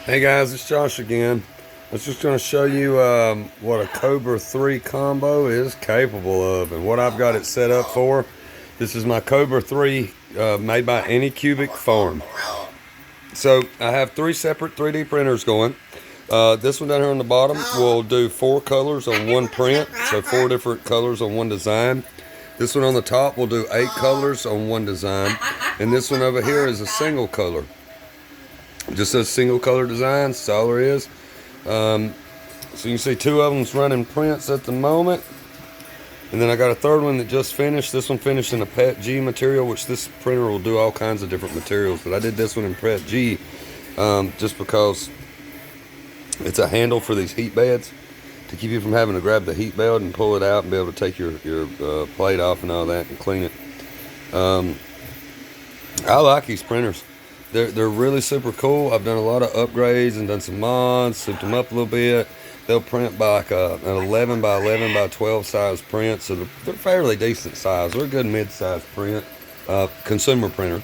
Hey guys, it's Josh again. I was just going to show you what a Kobra 3 combo is capable of and what I've got it set up for. This is my Kobra 3 made by Anycubic Farm. So I have three separate 3D printers going. This one down here on the bottom will do 4 colors on one print, so 4 different colors on one design. This one on the top will do 8 colors on one design, and this one over here is a single color. Just a single color design, that's all there is. So you can see 2 of them's running prints at the moment. And then I got a third one that just finished. This one finished in a PET G material, which this printer will do all kinds of different materials. But I did this one in PET G just because it's a handle for these heat beds to keep you from having to grab the heat belt and pull it out and be able to take your plate off and all that and clean it. I like these printers. They're really super cool. I've done a lot of upgrades and done some mods, souped them up a little bit. They'll print by like an 11 by 11 by 12 size print, so they're fairly decent size. They're a good mid-size print, consumer printer.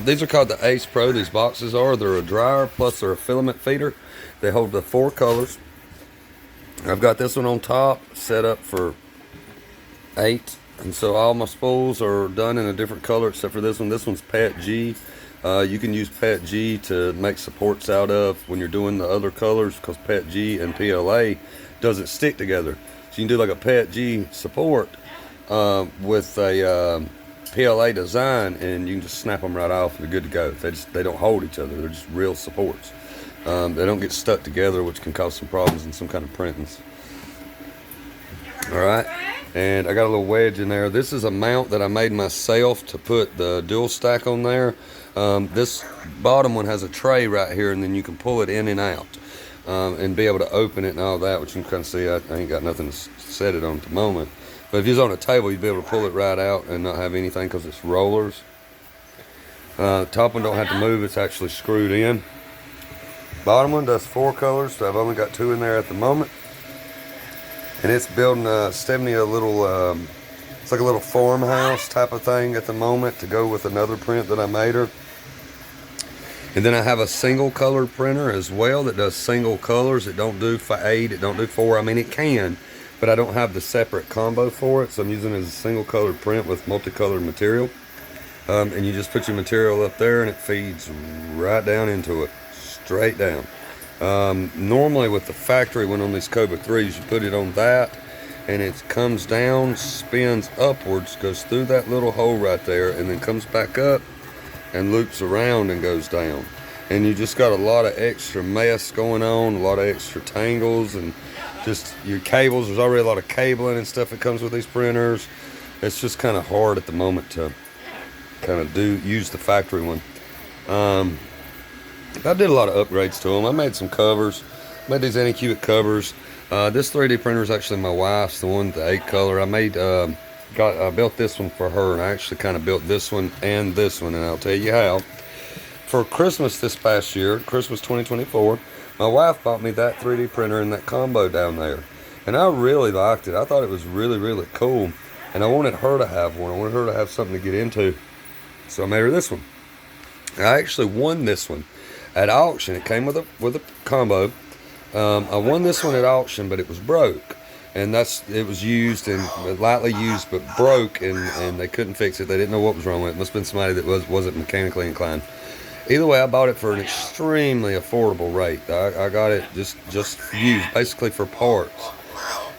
These are called the Ace Pro. These boxes are. They're a dryer plus they're a filament feeder. They hold the 4 colors. I've got this one on top set up for 8, and so all my spools are done in a different color except for this one. This one's PET G. You can use PET G to make supports out of when you're doing the other colors, because PET G and PLA doesn't stick together. So you can do like a PET G support with a PLA design, and you can just snap them right off and they're good to go. They don't hold each other. They're just real supports. They don't get stuck together, which can cause some problems in some kind of printings. Alright, and I got a little wedge in there. This is a mount that I made myself to put the dual stack on there. This bottom one has a tray right here, and then you can pull it in and out and be able to open it and all that, which you can kind of see. I ain't got nothing to set it on at the moment. But if you was on a table, you'd be able to pull it right out and not have anything because it's rollers. Top one don't have to move. It's actually screwed in. Bottom one does 4 colors, so I've only got 2 in there at the moment. And it's building Stephanie a little, it's like a little farmhouse type of thing at the moment to go with another print that I made her. And then I have a single color printer as well that does single colors. It don't do 8, it don't do 4. I mean, it can, but I don't have the separate combo for it. So I'm using it as a single color print with multicolored material. And you just put your material up there and it feeds right down into it, straight down. Normally with the factory one on these Kobra 3s, you put it on that and it comes down, spins upwards, goes through that little hole right there, and then comes back up and loops around and goes down. And you just got a lot of extra mess going on, a lot of extra tangles, and just your cables. There's already a lot of cabling and stuff that comes with these printers. It's just kind of hard at the moment to kind of use the factory one. I did a lot of upgrades to them. I made some covers, made these Anycubic covers. This 3D printer is actually my wife's, the one with the 8 color. I built this one for her, and I actually kind of built this one, and I'll tell you how. For Christmas this past year, Christmas 2024, my wife bought me that 3D printer and that combo down there, and I really liked it. I thought it was really, really cool, and I wanted her to have one. I wanted her to have something to get into, so I made her this one. I actually won this one at auction. It came with a combo. I won this one at auction, but it was broke, and it was used and lightly used, but broke, and they couldn't fix it. They didn't know what was wrong with it. It must have been somebody that wasn't mechanically inclined. Either way, I bought it for an extremely affordable rate. I got it just used, basically for parts.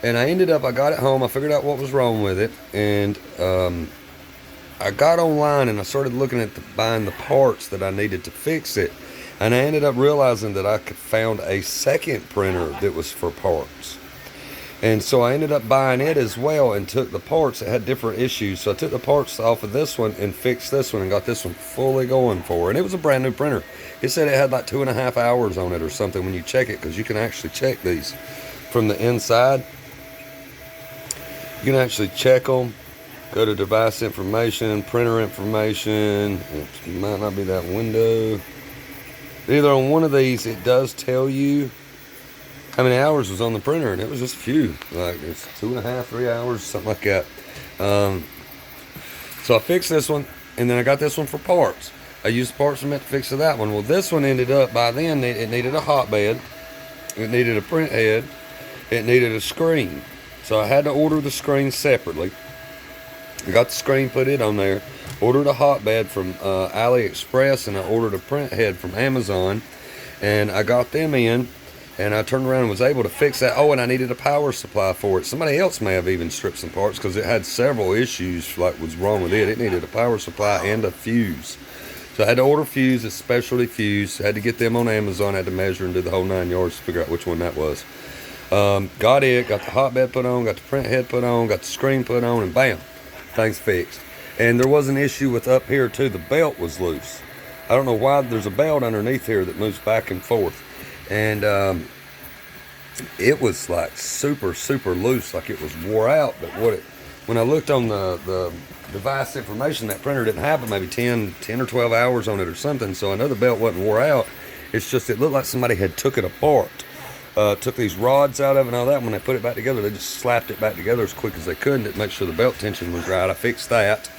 And I got it home. I figured out what was wrong with it, and I got online and I started looking at buying the parts that I needed to fix it. And I ended up realizing that I found a second printer that was for parts. And so I ended up buying it as well and took the parts that had different issues. So I took the parts off of this one and fixed this one and got this one fully going for her. And it was a brand new printer. It said it had like 2.5 hours on it or something when you check it, because you can actually check these from the inside. You can actually check them. Go to device information, printer information. It might not be that window. Either on one of these, it does tell you how many hours was on the printer, and it was just a few. Like, it's 2.5, 3 hours, something like that. So I fixed this one, and then I got this one for parts. I used the parts from it to fix that one. Well, this one ended up, by then, it needed a hotbed. It needed a print head. It needed a screen. So I had to order the screen separately. I got the screen, put it on there. Ordered a hotbed from AliExpress, and I ordered a print head from Amazon. And I got them in, and I turned around and was able to fix that. Oh, and I needed a power supply for it. Somebody else may have even stripped some parts because it had several issues like was wrong with it. It needed a power supply and a fuse. So I had to order fuse, a specialty fuse. I had to get them on Amazon. I had to measure and do the whole 9 yards to figure out which one that was. Got it, got the hotbed put on, got the print head put on, got the screen put on, and bam, things fixed. And there was an issue with up here too. The belt was loose. I don't know why. There's a belt underneath here that moves back and forth. And it was like super, super loose, like it was wore out. But when I looked on the device information, that printer didn't have it, maybe 10 or 12 hours on it or something. So I know the belt wasn't wore out. It's just, it looked like somebody had took it apart. Took these rods out of it and all that. When they put it back together, they just slapped it back together as quick as they could to make sure the belt tension was right. I fixed that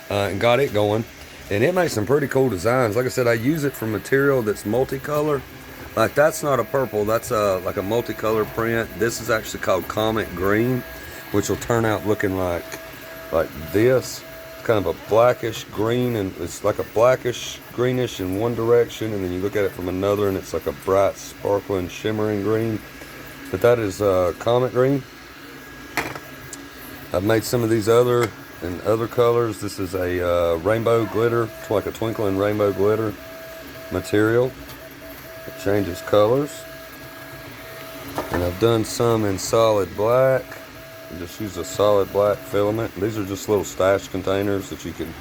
and got it going. And it makes some pretty cool designs. Like I said, I use it for material that's multicolor. Like that's not a purple, that's like a multicolor print. This is actually called Comet Green, which will turn out looking like this. It's kind of a blackish green, and it's like a blackish greenish in one direction, and then you look at it from another and it's like a bright sparkling shimmering green. But that is Comet Green. I've made some of these in other colors. This is a rainbow glitter, like a twinkling rainbow glitter material. It changes colors. And I've done some in solid black. I just use a solid black filament. These are just little stash containers that you can,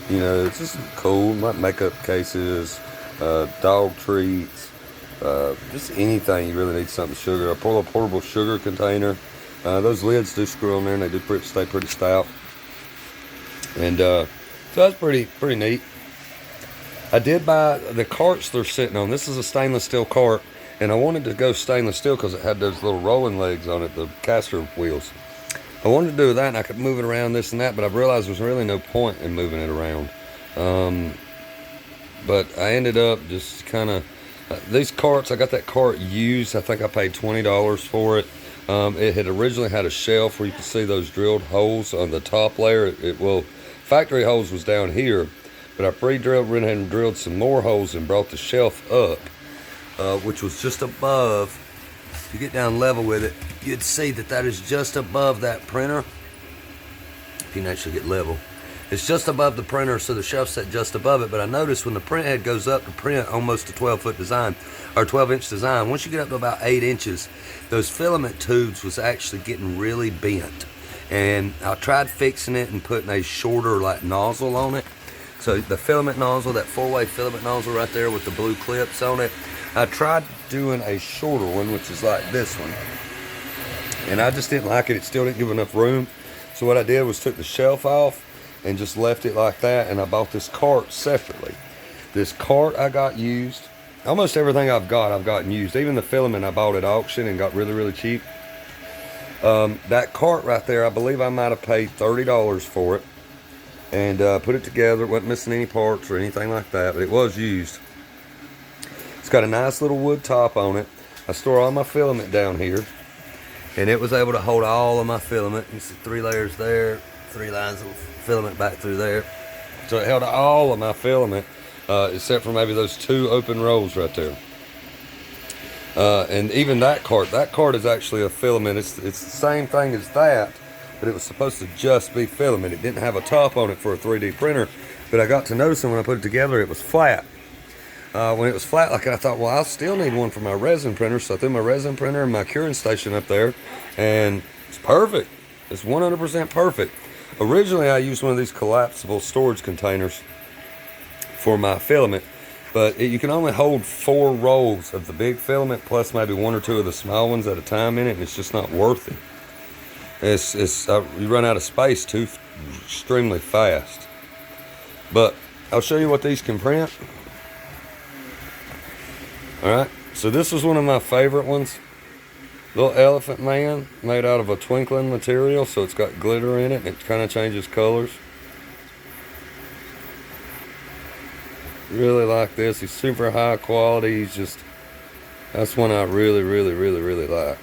it's just cool, like makeup cases, dog treats, just anything you really need something sugar. A portable sugar container. Those lids do screw on there, and they do stay pretty stout. And so that's pretty neat. I did buy the carts they're sitting on. This is a stainless steel cart, and I wanted to go stainless steel because it had those little rolling legs on it, the caster wheels. I wanted to do that, and I could move it around this and that, but I realized there's really no point in moving it around. But I ended up just kind of, these carts, I got that cart used. I think I paid $20 for it. It had originally had a shelf where you could see those drilled holes on the top layer. Factory holes was down here, but I pre-drilled, went ahead and drilled some more holes and brought the shelf up, which was just above. If you get down level with it, you'd see that is just above that printer. If you can actually get level, it's just above the printer, so the shelf's set just above it. But I noticed when the print head goes up to print almost a 12-foot design, or 12-inch design, once you get up to about 8 inches, those filament tubes was actually getting really bent. And I tried fixing it and putting a shorter nozzle on it. So the filament nozzle, that 4-way filament nozzle right there with the blue clips on it, I tried doing a shorter one, which is like this one. And I just didn't like it. It still didn't give enough room. So what I did was took the shelf off and just left it like that. And I bought this cart separately. This cart I got used. Almost everything I've gotten used. Even the filament I bought at auction and got really, really cheap. That cart right there, I believe I might have paid $30 for it. And put it together. It wasn't missing any parts or anything like that, but it was used. It's got a nice little wood top on it. I store all my filament down here, and it was able to hold all of my filament. You see 3 layers there, 3 lines of filament back through there. So it held all of my filament, except for maybe those 2 open rows right there. And even that cart is actually a filament. It's the same thing as that, but it was supposed to just be filament. It didn't have a top on it for a 3D printer, but I got to noticing when I put it together, it was flat. When it was flat, I thought, well, I'll still need one for my resin printer. So I threw my resin printer and my curing station up there, and it's perfect. It's 100% perfect. Originally, I used one of these collapsible storage containers for my filament, but you can only hold 4 rolls of the big filament plus maybe 1 or 2 of the small ones at a time in it, and it's just not worth it. You run out of space too extremely fast. But I'll show you what these can print. Alright, so this is one of my favorite ones. Little elephant man made out of a twinkling material, so it's got glitter in it and it kind of changes colors. Really like this. He's super high quality. He's just, that's one I really, really, really, really like.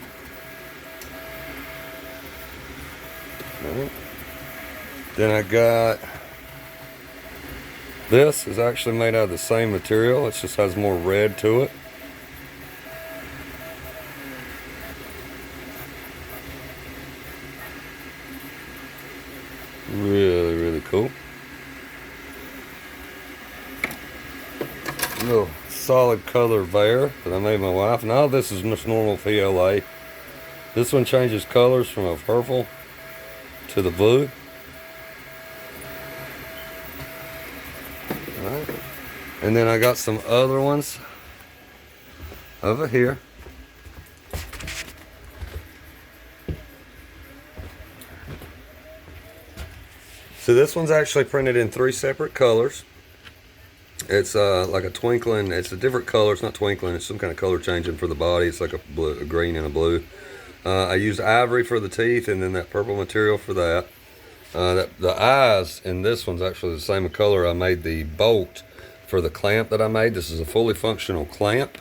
Right. Then I got, this is actually made out of the same material. It just has more red to it. Really, really cool. Little solid color there that I made my wife. Now this is just normal PLA. This one changes colors from a purple to the blue. Alright. And then I got some other ones over here. So this one's actually printed in 3 separate colors. It's like a twinkling, it's a different color, it's not twinkling, it's some kind of color changing for the body. It's like a blue, a green and a blue. I used ivory for the teeth and then that purple material for that. The eyes in this one's actually the same color I made the bolt for the clamp that I made. This is a fully functional clamp,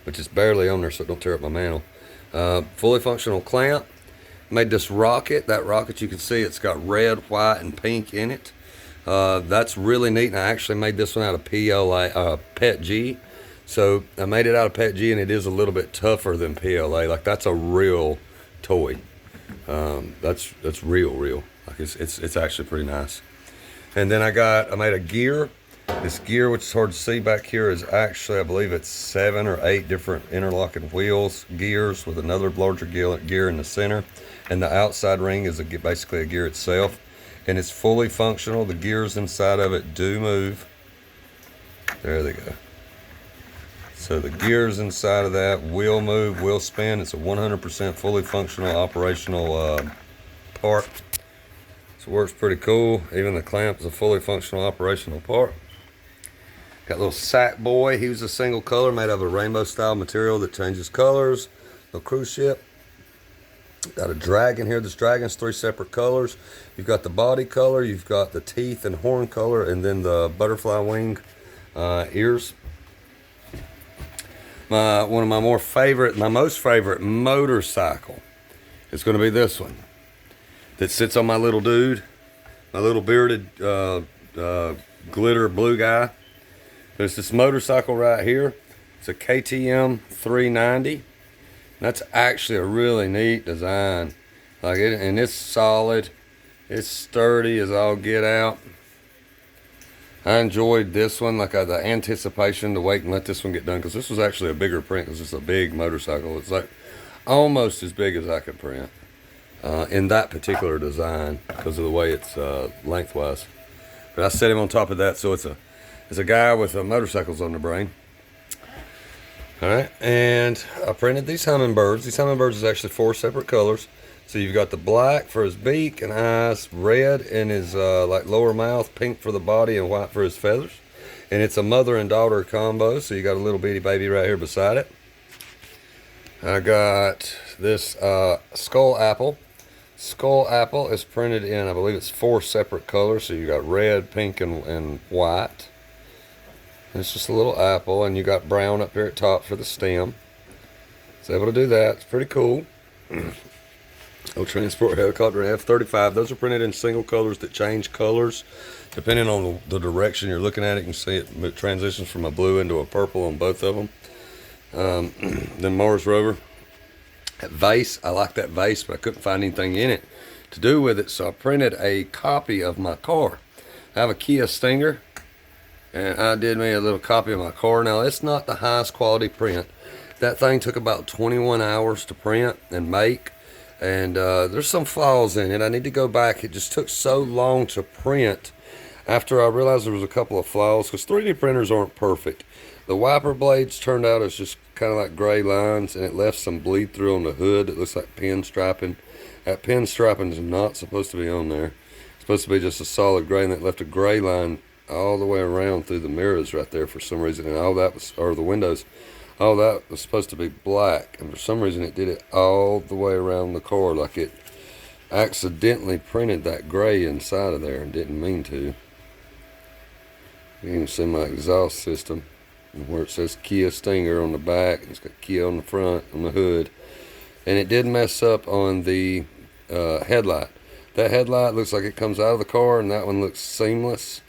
which is barely on there so don't tear up my mantle. Fully functional clamp. Made this rocket. That rocket you can see it's got red, white, and pink in it. That's really neat, and I actually made this one out of PLA, PET G. So I made it out of PET G, and it is a little bit tougher than PLA. Like that's a real toy. That's real. Like it's actually pretty nice. And then I made a gear. This gear, which is hard to see back here, is actually, I believe it's 7 or 8 different interlocking wheels, gears with another larger gear in the center. And the outside ring is basically a gear itself. And it's fully functional. The gears inside of it do move. There they go. So the gears inside of that will move, will spin. It's a 100% fully functional operational part. So it works pretty cool. Even the clamp is a fully functional operational part. Got a little sack boy. He was a single color made out of a rainbow style material that changes colors. Little cruise ship. Got a dragon here. This dragon's 3 separate colors. You've got the body color, you've got the teeth and horn color, and then the butterfly wing ears. One of my most favorite motorcycle is going to be this one that sits on my little dude, my little bearded glitter blue guy. There's this motorcycle right here. It's a KTM 390. That's actually a really neat design. Like it, and it's solid. It's sturdy as all get out. I enjoyed this one, like the anticipation to wait and let this one get done, because this was actually a bigger print, because it's a big motorcycle. It's like almost as big as I could print in that particular design because of the way it's lengthwise. But I set him on top of that, so it's a guy with motorcycles on the brain. All right, and I printed these hummingbirds. These hummingbirds is actually 4 separate colors. So you've got the black for his beak and eyes, red in his like lower mouth, pink for the body, and white for his feathers. And it's a mother and daughter combo, so you got a little bitty baby right here beside it. I got this skull apple. Skull apple is printed in, I believe it's 4 separate colors. So you got red, pink, and white. It's just a little apple, and you got brown up here at top for the stem. It's able to do that. It's pretty cool. Old transport helicopter F-35. Those are printed in single colors that change colors depending on the direction you're looking at it. You can see it transitions from a blue into a purple on both of them. Then Mars rover. That vase, I like that vase, but I couldn't find anything in it to do with it, so I printed a copy of my car. I have a Kia Stinger, and I did me a little copy of my car. Now, it's not the highest quality print. That thing took about 21 hours to print and make, and there's some flaws in it. I need to go back. It just took so long to print after I realized there was a couple of flaws, because 3D printers aren't perfect. The wiper blades turned out as just kind of like gray lines, and it left some bleed through on the hood. It looks like pin striping. That pin striping is not supposed to be on there. It's supposed to be just a solid gray, and it left a gray line all the way around through the mirrors right there for some reason, and all that was, or the windows, all that was supposed to be black, and for some reason it did it all the way around the car, like it accidentally printed that gray inside of there and didn't mean to. You can see my exhaust system where it says Kia Stinger on the back. It's got Kia on the front, on the hood. And it did mess up on the headlight. That headlight looks like it comes out of the car, and that one looks seamless.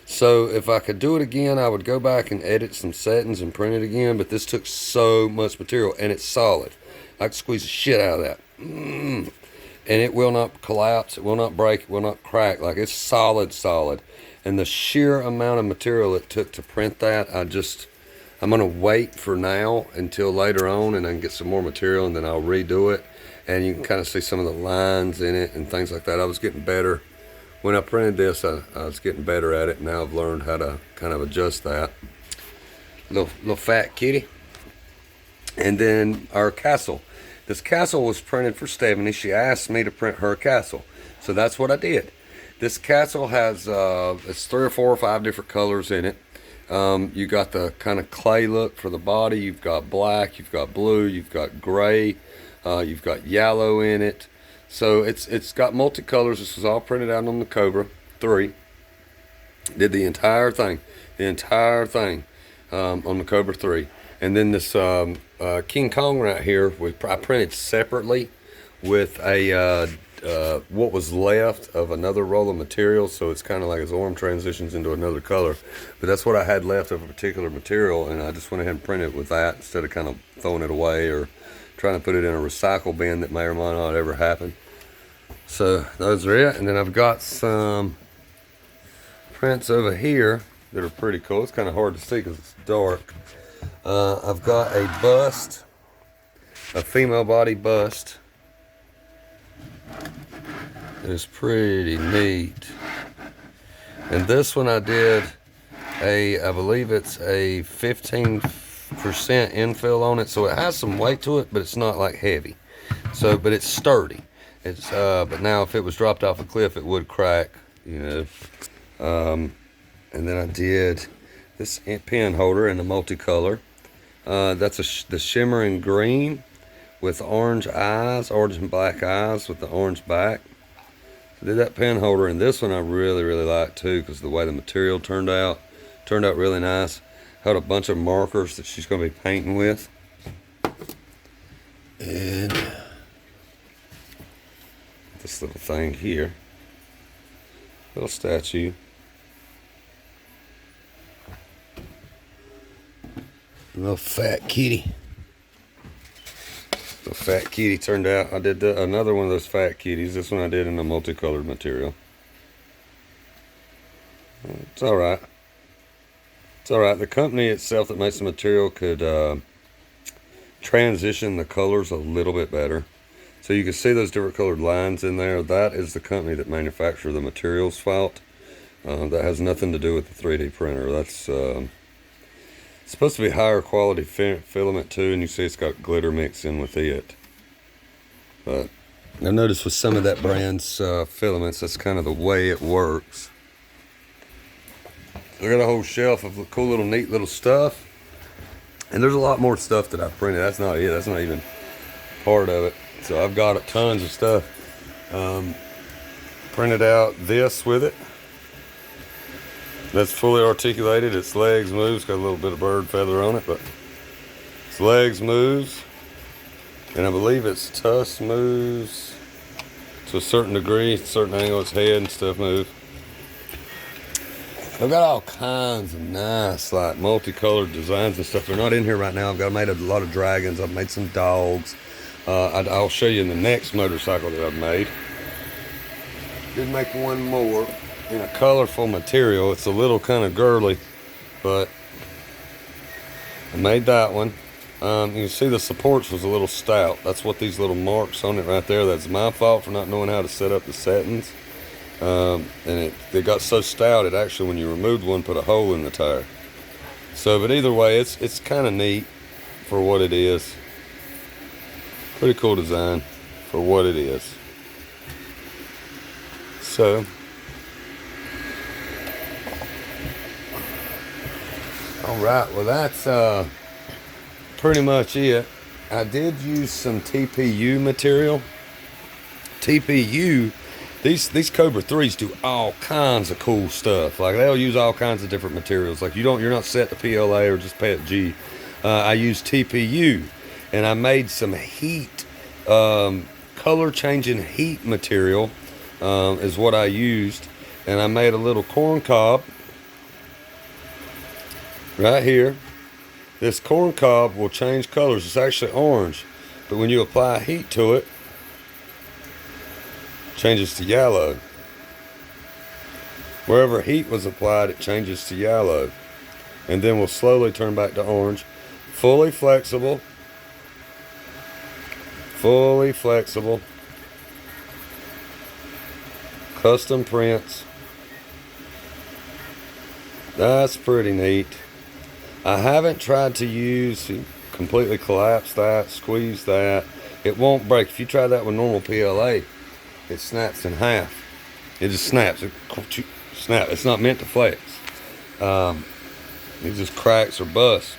So if I could do it again, I would go back and edit some settings and print it again, but this took so much material, and it's solid. I could squeeze the shit out of that. And it will not collapse, it will not break, it will not crack. Like, it's solid. And the sheer amount of material it took to print that, I'm gonna wait for now until later on, and I can get some more material, and then I'll redo it. And you can kind of see some of the lines in it and things like that. I was getting better. When I printed this, I was getting better at it. Now I've learned how to kind of adjust that. Little fat kitty. And then our castle. This castle was printed for Stephanie. She asked me to print her castle. So that's what I did. This castle has it's 3 or 4 or 5 different colors in it. You got the kind of clay look for the body. You've got black, you've got blue, you've got gray, you've got yellow in it. So it's got multicolors. This was all printed out on the Kobra 3. Did the entire thing on the Kobra 3. And then this King Kong right here, I printed separately with a what was left of another roll of material. So it's kind of like his arm transitions into another color. But that's what I had left of a particular material, and I just went ahead and printed with that instead of kind of throwing it away or trying to put it in a recycle bin that may or may not ever happen. So those are it. And then I've got some prints over here that are pretty cool. It's kind of hard to see because it's dark. I've got a bust, a female body bust. It's pretty neat. And this one I did I believe it's a 15% infill on it, so it has some weight to it, but it's not like heavy. So, but it's sturdy. It's but now if it was dropped off a cliff, it would crack, you know. And then I did this pen holder in the multicolor. That's the shimmering green with orange eyes, orange and black eyes with the orange back. I did that pen holder, and this one I really like too, because the way the material turned out really nice. Had a bunch of markers that she's going to be painting with. And this little thing here, little statue. Little fat kitty. The fat kitty turned out. I did another one of those fat kitties. This one I did in a multicolored material. It's all right. It's all right. The company itself that makes the material could transition the colors a little bit better. So you can see those different colored lines in there. That is the company that manufactures the materials fault. That has nothing to do with the 3D printer. That's it's supposed to be higher quality filament too, and you see it's got glitter mixed in with it. But I noticed with some of that brand's filaments, that's kind of the way it works. I got a whole shelf of cool little neat little stuff, and there's a lot more stuff that I printed. That's not it. That's not even part of it. So I've got tons of stuff. Printed out this with it. That's fully articulated. Its legs moves. Got a little bit of bird feather on it, but its legs moves, and I believe its tusk moves to a certain degree, a certain angle. Its head and stuff move. I've got all kinds of nice, like, multicolored designs and stuff. They're not in here right now. I've made a lot of dragons. I've made some dogs. I'll show you in the next motorcycle that I've made. Did make one more in a colorful material. It's a little kind of girly, but I made that one. You can see the supports was a little stout. That's what these little marks on it right there. That's my fault for not knowing how to set up the settings. And it got so stout, it actually, when you removed one, put a hole in the tire. So, but either way, it's kind of neat for what it is. Pretty cool design for what it is. So, all right, well, that's pretty much it. I did use some TPU material. TPU These Cobra 3s do all kinds of cool stuff. Like they'll use all kinds of different materials. Like you're not set to PLA or just PETG. I use TPU, and I made some heat, color changing heat material is what I used, and I made a little corn cob right here. This corn cob will change colors. It's actually orange, but when you apply heat to it, it changes to yellow. Wherever heat was applied, it changes to yellow, and then will slowly turn back to orange. Fully flexible. Fully flexible. Custom prints. That's pretty neat. I haven't tried to use, completely collapse that, squeeze that. It won't break. If you try that with normal PLA, it snaps in half. It just snaps. Snap. It's not meant to flex. It just cracks or busts.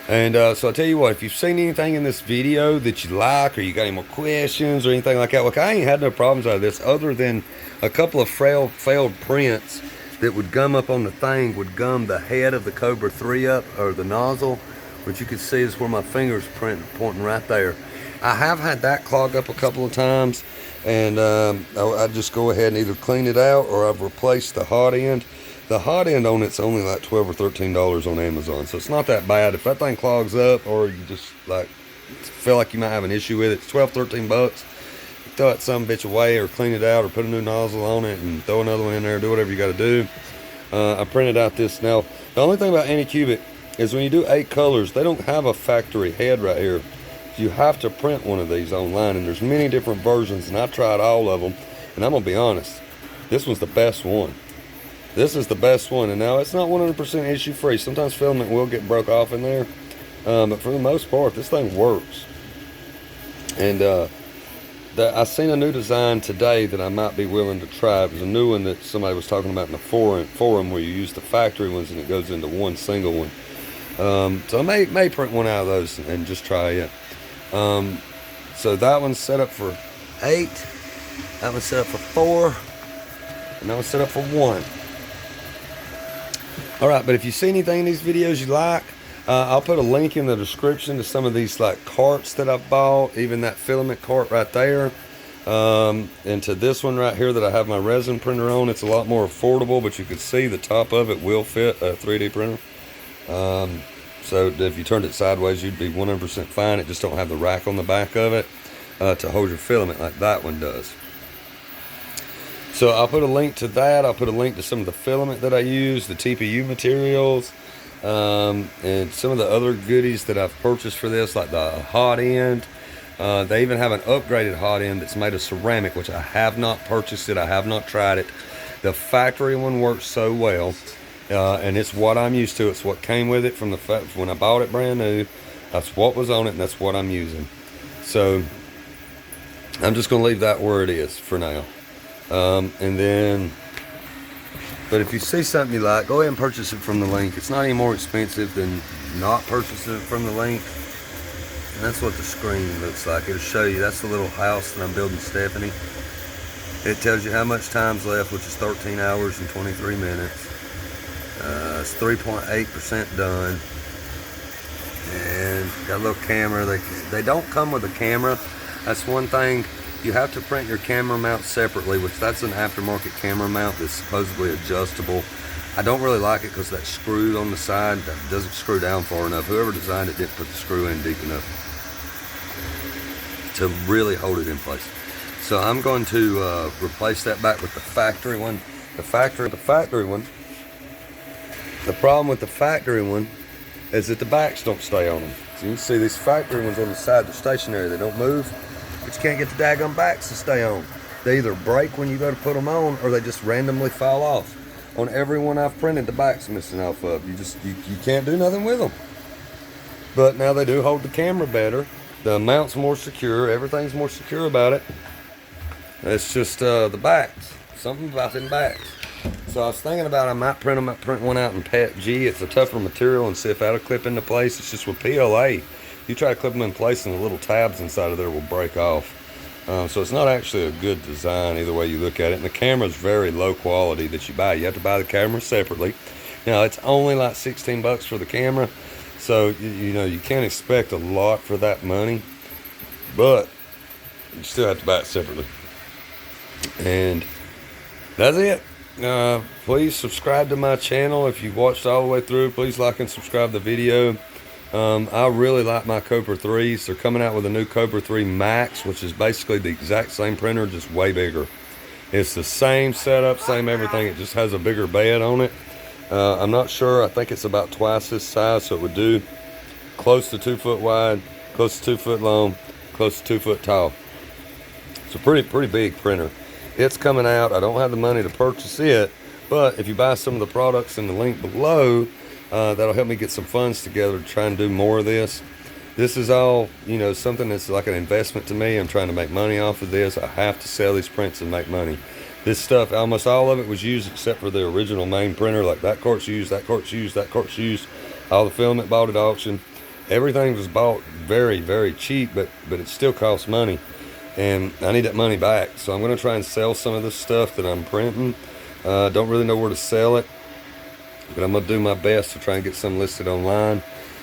And so I tell you what, if you've seen anything in this video that you like, or you got any more questions or anything like that, look, I ain't had no problems out of this other than a couple of failed prints that would gum up on the thing, would gum the head of the Cobra 3 up, or the nozzle, which you can see is where my finger's pointing right there. I have had that clog up a couple of times, and I just go ahead and either clean it out, or I've replaced the hot end. The hot end on it's only like $12 or $13 on Amazon, so it's not that bad. If that thing clogs up, or you just like feel like you might have an issue with it, it's 12, 13 bucks. Throw that some bitch away, or clean it out, or put a new nozzle on it and throw another one in there. Do whatever you got to do. I printed out this. Now, the only thing about Anycubic is when you do 8 colors, they don't have a factory head right here. You have to print one of these online, and there's many different versions, and I tried all of them, and I'm gonna be honest, this one's the best one. This is the best one, and now it's not 100% issue free. Sometimes filament will get broke off in there, but for the most part, this thing works. And I seen a new design today that I might be willing to try. It was a new one that somebody was talking about in the forum where you use the factory ones and it goes into one single one. So I may print one out of those and just try it. So that one's set up for 8. That one's set up for 4. And that one's set up for 1. Alright, but if you see anything in these videos you like, I'll put a link in the description to some of these like carts that I've bought, even that filament cart right there, and to this one right here that I have my resin printer on. It's a lot more affordable, but you can see the top of it will fit a 3D printer. So if you turned it sideways, you'd be 100% fine. It just don't have the rack on the back of it to hold your filament like that one does. So I'll put a link to that. I'll put a link to some of the filament that I use, the TPU materials, and some of the other goodies that I've purchased for this, like the hot end. They even have an upgraded hot end that's made of ceramic, which I have not purchased it. I have not tried it. The factory one works so well, and it's what I'm used to. It's what came with it from when I bought it brand new. That's what was on it, and that's what I'm using. So I'm just going to leave that where it is for now. And then, but if you see something you like, go ahead and purchase it from the link. It's not any more expensive than not purchasing it from the link. And that's what the screen looks like. It'll show you, that's the little house that I'm building Stephanie. It tells you how much time's left, which is 13 hours and 23 minutes. It's 3.8% done. And got a little camera. They don't come with a camera. That's one thing. You have to print your camera mount separately, which that's an aftermarket camera mount that's supposedly adjustable. I don't really like it because that screw on the side that doesn't screw down far enough. Whoever designed it didn't put the screw in deep enough to really hold it in place. So I'm going to replace that back with the factory one. The problem with the factory one is that the backs don't stay on them. So you can see these factory ones on the side, they're stationary, they don't move. But you can't get the daggone backs to stay on. They either break when you go to put them on, or they just randomly fall off. On every one I've printed, the back's missing off of. You can't do nothing with them. But now they do hold the camera better. The mount's more secure. Everything's more secure about it. It's just the backs. Something about them backs. So I was thinking about I might print one out in PETG. It's a tougher material, and see if that'll clip into place. It's just with PLA. You try to clip them in place and the little tabs inside of there will break off. So it's not actually a good design either way you look at it. And the camera's very low quality that you buy. You have to buy the camera separately. It's only like 16 bucks for the camera. So, you know, you can't expect a lot for that money. But you still have to buy it separately. And that's it. Please subscribe to my channel. If you watched all the way through, please like and subscribe the video. I really like my Kobra 3s. They're coming out with a new Kobra 3 Max, which is basically the exact same printer, just way bigger. It's the same setup, same everything. It just has a bigger bed on it. I'm not sure. I think it's about twice this size, so it would do close to 2 foot wide, close to 2 foot long, close to 2 foot tall. It's a pretty big printer. It's coming out. I don't have the money to purchase it, but if you buy some of the products in the link below, that'll help me get some funds together to try and do more of this. This is all, you know, something that's like an investment to me. I'm trying to make money off of this. I have to sell these prints and make money. This stuff, almost all of it was used except for the original main printer. Like that cart's used, that cart's used, that cart's used. All the filament bought at auction. Everything was bought very cheap, but it still costs money. And I need that money back. So I'm going to try and sell some of this stuff that I'm printing. Don't really know where to sell it, but I'm going to do my best to try and get some listed online.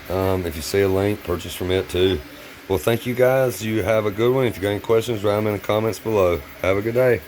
If you see a link, purchase from it too. Well, thank you guys. You have a good one. If you got any questions, write them in the comments below. Have a good day.